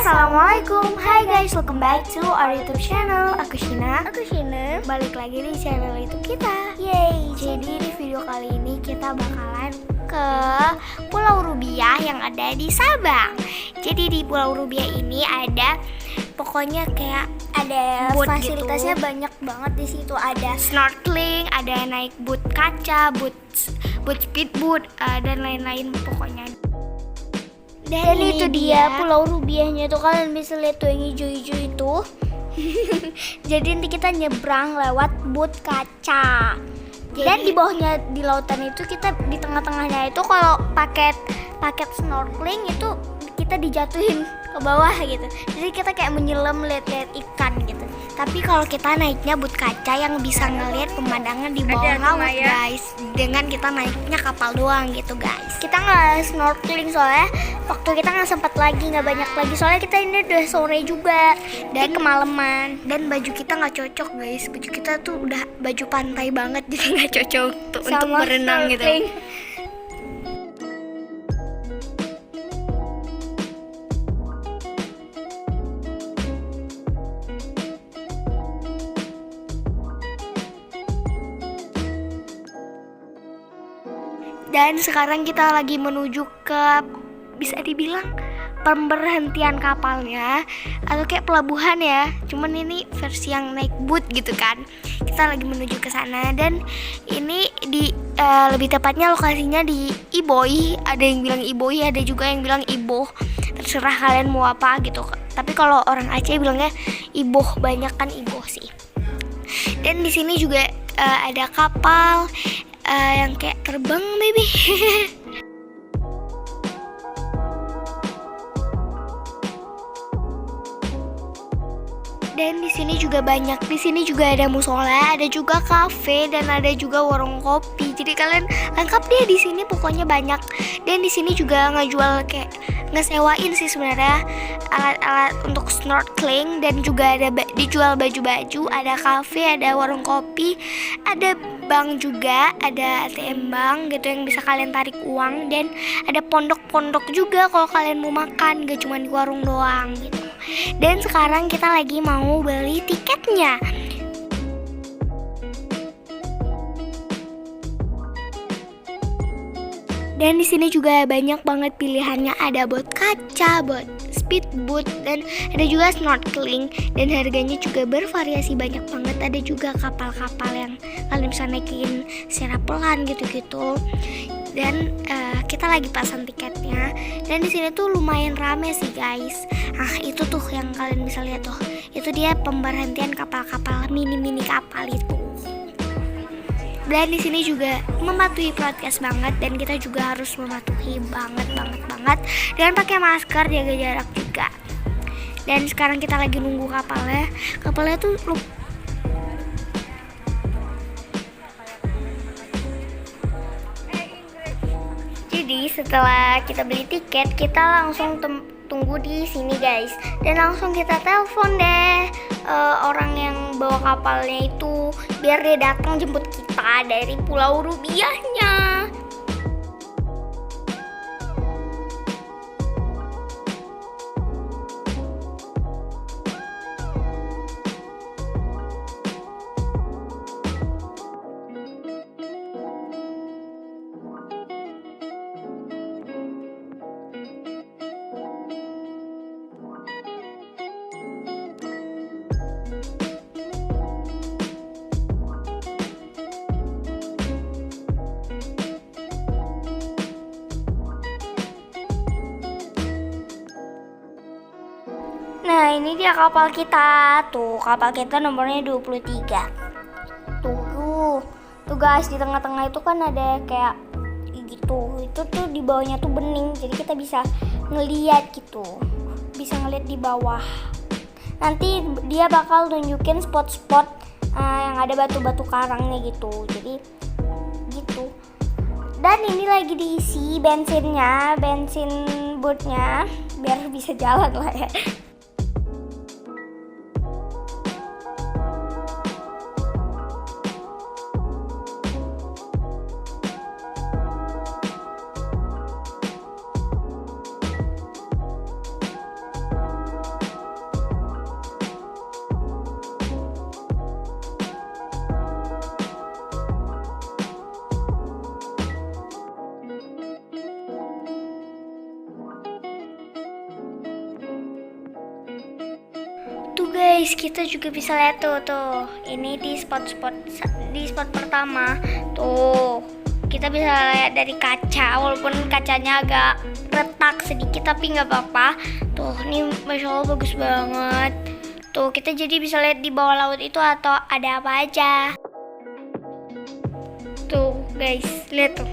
Assalamualaikum. Hai guys, welcome back to our YouTube channel. Aku Shina. Balik lagi di channel YouTube kita. Yeay. Jadi di video kali ini kita bakalan ke Pulau Rubiah yang ada di Sabang. Jadi di Pulau Rubiah ini ada pokoknya kayak ada fasilitasnya gitu. Banyak banget di situ. Ada snorkeling, ada naik boot kaca, boot speedboat, dan lain-lain pokoknya. Dan itu dia Pulau Rubiahnya tuh, kalian bisa lihat tuh yang hijau-hijau itu. Jadi nanti kita nyebrang lewat boot kaca. Dan di bawahnya di lautan itu kita di tengah-tengahnya itu kalau paket snorkeling itu kita dijatuhin ke bawah gitu. Jadi kita kayak menyelam lihat-lihat ikan gitu. Tapi kalau kita naiknya boot kaca yang bisa ngelihat pemandangan di bawah laut guys. Dengan kita naiknya kapal doang gitu guys. Kita nggak snorkeling soalnya waktu kita nggak sempat lagi, nggak banyak lagi. Soalnya kita ini udah sore juga dan kemalaman. Dan baju kita nggak cocok guys. Baju kita tuh udah baju pantai banget, jadi nggak cocok tuh untuk berenang gitu. Dan sekarang kita lagi menuju ke, bisa dibilang pemberhentian kapalnya atau kayak pelabuhan ya. Cuman ini versi yang naik boot gitu kan. Kita lagi menuju ke sana dan ini di lebih tepatnya lokasinya di Iboy. Ada yang bilang Iboy, ada juga yang bilang Iboh. Terserah kalian mau apa gitu. Tapi kalau orang Aceh bilangnya Iboh, banyak kan Iboh sih. Dan di sini juga ada kapal yang kayak terbang baby. Dan di sini juga banyak. Di sini juga ada musola, ada juga kafe dan ada juga warung kopi. Jadi kalian lengkap deh di sini, pokoknya banyak. Dan di sini juga ngejual kayak ngesewain sih sebenarnya alat-alat untuk snorkeling, dan juga ada dijual baju-baju, ada kafe, ada warung kopi, ada bank juga, ada ATM bank gitu yang bisa kalian tarik uang, dan ada pondok-pondok juga kalau kalian mau makan, gak cuma di warung doang gitu. Dan sekarang kita lagi mau beli tiketnya. Dan di sini juga banyak banget pilihannya, ada boat kaca, boat speedboat, dan ada juga snorkeling, dan harganya juga bervariasi banyak banget. Ada juga kapal-kapal yang kalian bisa naikin secara pelan gitu-gitu. Dan kita lagi pasang tiketnya. Dan di sini tuh lumayan rame sih guys. Nah itu tuh yang kalian bisa lihat tuh. Itu dia pemberhentian kapal-kapal, mini-mini kapal itu. Dan di sini juga mematuhi prokes banget, dan kita juga harus mematuhi banget dengan pakai masker, jaga jarak juga. Dan sekarang kita lagi nunggu kapalnya tuh jadi setelah kita beli tiket, kita langsung tunggu di sini guys, dan langsung kita telepon deh orang yang bawa kapalnya itu biar dia datang jemput kita dari Pulau Rubiahnya. Nah ini dia kapal kita. Tuh kapal kita nomornya 23. Tuh guys, di tengah-tengah itu kan ada kayak gitu. Itu tuh di bawahnya tuh bening. Jadi kita bisa ngeliat gitu. Bisa ngeliat di bawah. Nanti dia bakal tunjukin spot-spot yang ada batu-batu karangnya gitu. Jadi gitu. Dan ini lagi diisi bensinnya, bensin bootnya, biar bisa jalan lah ya. guys, kita juga bisa lihat tuh ini di spot pertama tuh kita bisa lihat dari kaca, walaupun kacanya agak retak sedikit tapi nggak apa-apa. Tuh ini masya Allah bagus banget. Tuh kita jadi bisa lihat di bawah laut itu atau ada apa aja. Tuh guys, lihat tuh.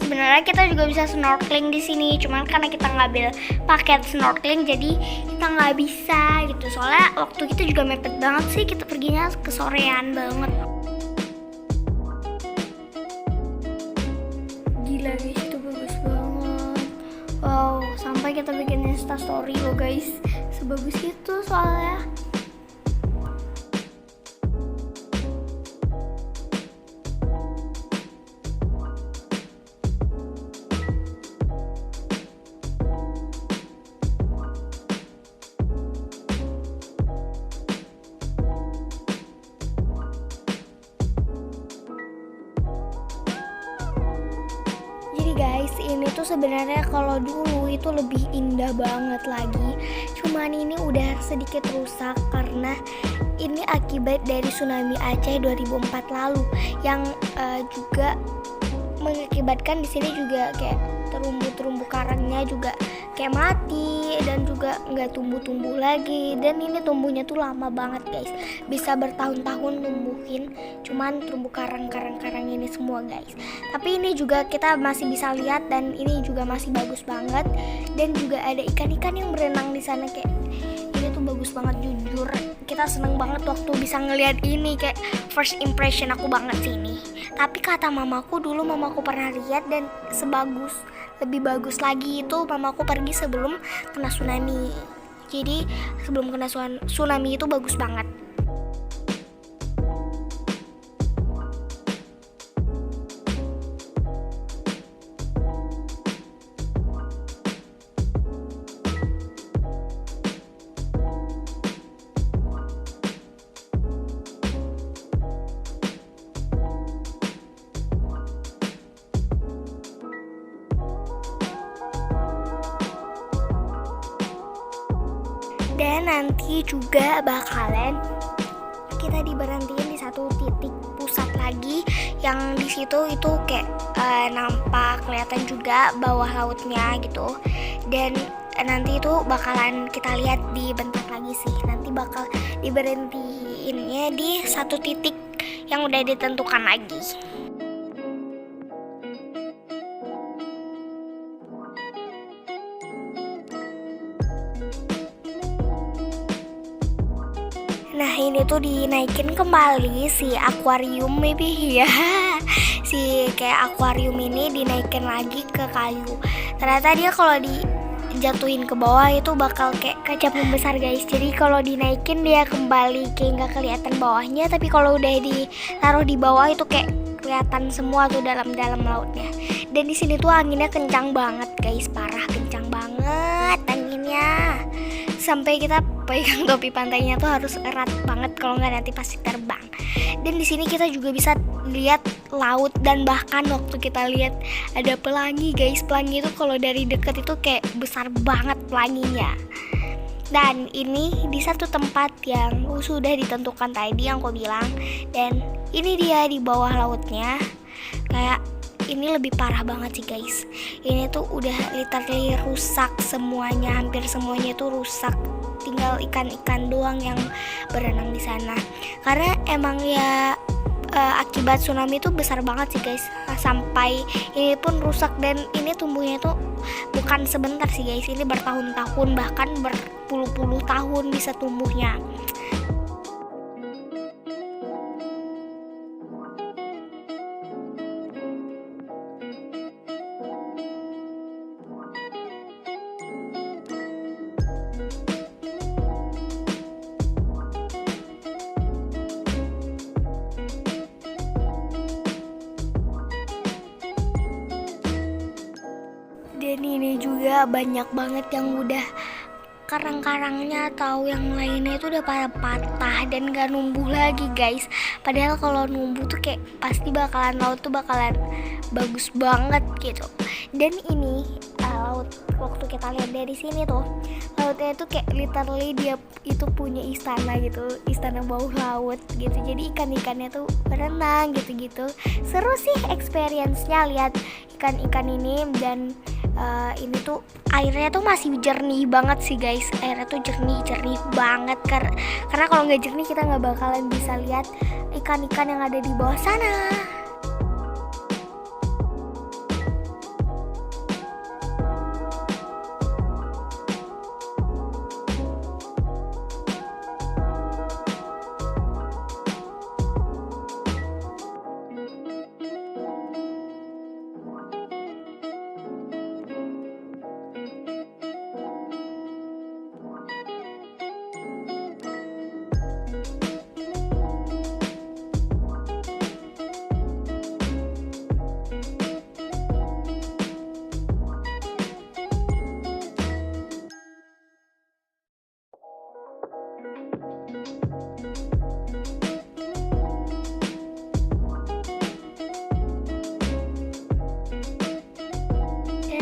Sebenarnya kita juga bisa snorkeling di sini, cuman karena kita ngambil paket snorkeling jadi kita nggak bisa gitu. Soalnya waktu kita juga mepet banget sih, kita perginya kesorean banget. Gila guys, itu bagus banget. Wow, sampai kita bikin Insta story loh guys, sebagus itu soalnya. Guys, ini tuh sebenarnya kalau dulu itu lebih indah banget lagi. Cuman ini udah sedikit rusak karena ini akibat dari tsunami Aceh 2004 lalu yang juga mengakibatkan di sini juga kayak terumbu karangnya juga kayak mati dan juga nggak tumbuh lagi. Dan ini tumbuhnya tuh lama banget guys, bisa bertahun-tahun tumbuhin cuman terumbu karang ini semua guys. Tapi ini juga kita masih bisa lihat dan ini juga masih bagus banget. Dan juga ada ikan-ikan yang berenang di sana, kayak ini tuh bagus banget jujur. Kita seneng banget waktu bisa ngelihat ini, kayak first impression aku banget sih ini. Tapi kata mamaku dulu, mamaku pernah lihat dan lebih bagus lagi itu mamaku pergi sebelum kena tsunami. Jadi sebelum kena tsunami itu bagus banget. Dan nanti juga bakalan kita diberhentiin di satu titik pusat lagi yang di situ itu kayak nampak kelihatan juga bawah lautnya gitu. Dan nanti itu bakalan kita lihat dibentak lagi sih. Nanti bakal diberhentiinnya di satu titik yang udah ditentukan lagi. Nah ini tuh dinaikin kembali si akuarium maybe ya. Si kayak akuarium ini dinaikin lagi ke kayu. Ternyata dia kalau dijatuhin ke bawah itu bakal kayak kaca pembesar guys. Jadi kalau dinaikin dia kembali kayak nggak kelihatan bawahnya. Tapi kalau udah ditaruh di bawah itu kayak kelihatan semua tuh dalam lautnya. Dan di sini tuh anginnya kencang banget guys, parah kencang banget anginnya. Sampai kita pegang topi pantainya tuh harus erat banget, kalau nggak nanti pasti terbang. Dan di sini kita juga bisa lihat laut dan bahkan waktu kita lihat ada pelangi guys. Pelangi itu kalau dari dekat itu kayak besar banget pelanginya. Dan ini di satu tempat yang sudah ditentukan tadi yang aku bilang. Dan ini dia di bawah lautnya. Kayak ini lebih parah banget sih guys. Ini tuh udah literally rusak semuanya, hampir semuanya tuh rusak. Tinggal ikan-ikan doang yang berenang di sana. Karena emang ya akibat tsunami itu besar banget sih guys. Sampai ini pun rusak dan ini tumbuhnya tuh bukan sebentar sih guys. Ini bertahun-tahun bahkan berpuluh-puluh tahun bisa tumbuhnya. Dan ini juga banyak banget yang udah karang-karangnya atau yang lainnya itu udah pada patah dan gak numbuh lagi guys. Padahal kalau numbuh tuh kayak pasti bakalan laut tuh bakalan bagus banget gitu. Dan ini laut. Waktu kita lihat dari sini tuh, lautnya itu kayak literally dia itu punya istana gitu, istana bawah laut gitu. Jadi ikan-ikannya tuh berenang gitu-gitu. Seru sih experience-nya lihat ikan-ikan ini. Dan ini tuh airnya tuh masih jernih banget sih guys. Airnya tuh jernih banget karena kalau nggak jernih kita nggak bakalan bisa lihat ikan-ikan yang ada di bawah sana.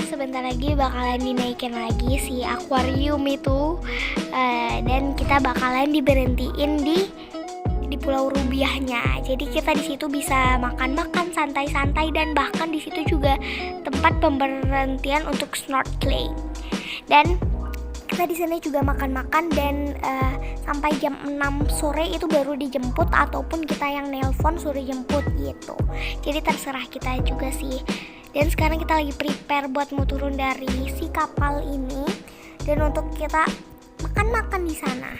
Sebentar lagi bakalan dinaikin lagi si akuarium itu, dan kita bakalan diberhentiin di Pulau Rubiahnya. Jadi kita di situ bisa makan-makan santai-santai, dan bahkan di situ juga tempat pemberhentian untuk snorkeling. Dan kita di sana juga makan-makan, dan sampai jam 6 sore itu baru dijemput, ataupun kita yang nelpon suruh jemput gitu. Jadi terserah kita juga sih. Dan sekarang kita lagi prepare buat mau turun dari si kapal ini, dan untuk kita makan-makan di sana.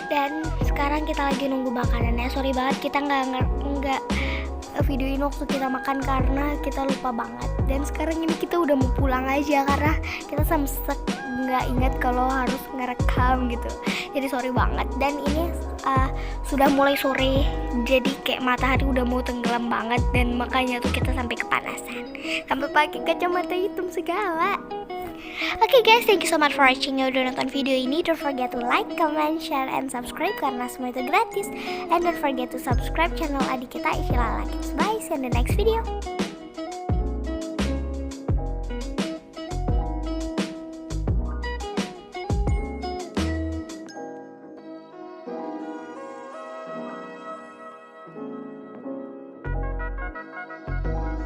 Dan sekarang kita lagi nunggu makanannya. Sorry banget kita nggak videoin waktu kita makan karena kita lupa banget. Dan sekarang ini kita udah mau pulang aja karena kita samsek nggak ingat kalau harus ngerekam gitu. Jadi sorry banget. Dan ini sudah mulai sore, jadi kayak matahari udah mau tenggelam banget, dan makanya tuh kita sampai kepanasan, sampai pakai kacamata hitam segala. Oke guys, thank you so much for watching. Udah nonton video ini, don't forget to like, comment, share, and subscribe karena semua itu gratis. And don't forget to subscribe channel adik kita Isyilala Kids. Bye, see you in the next video.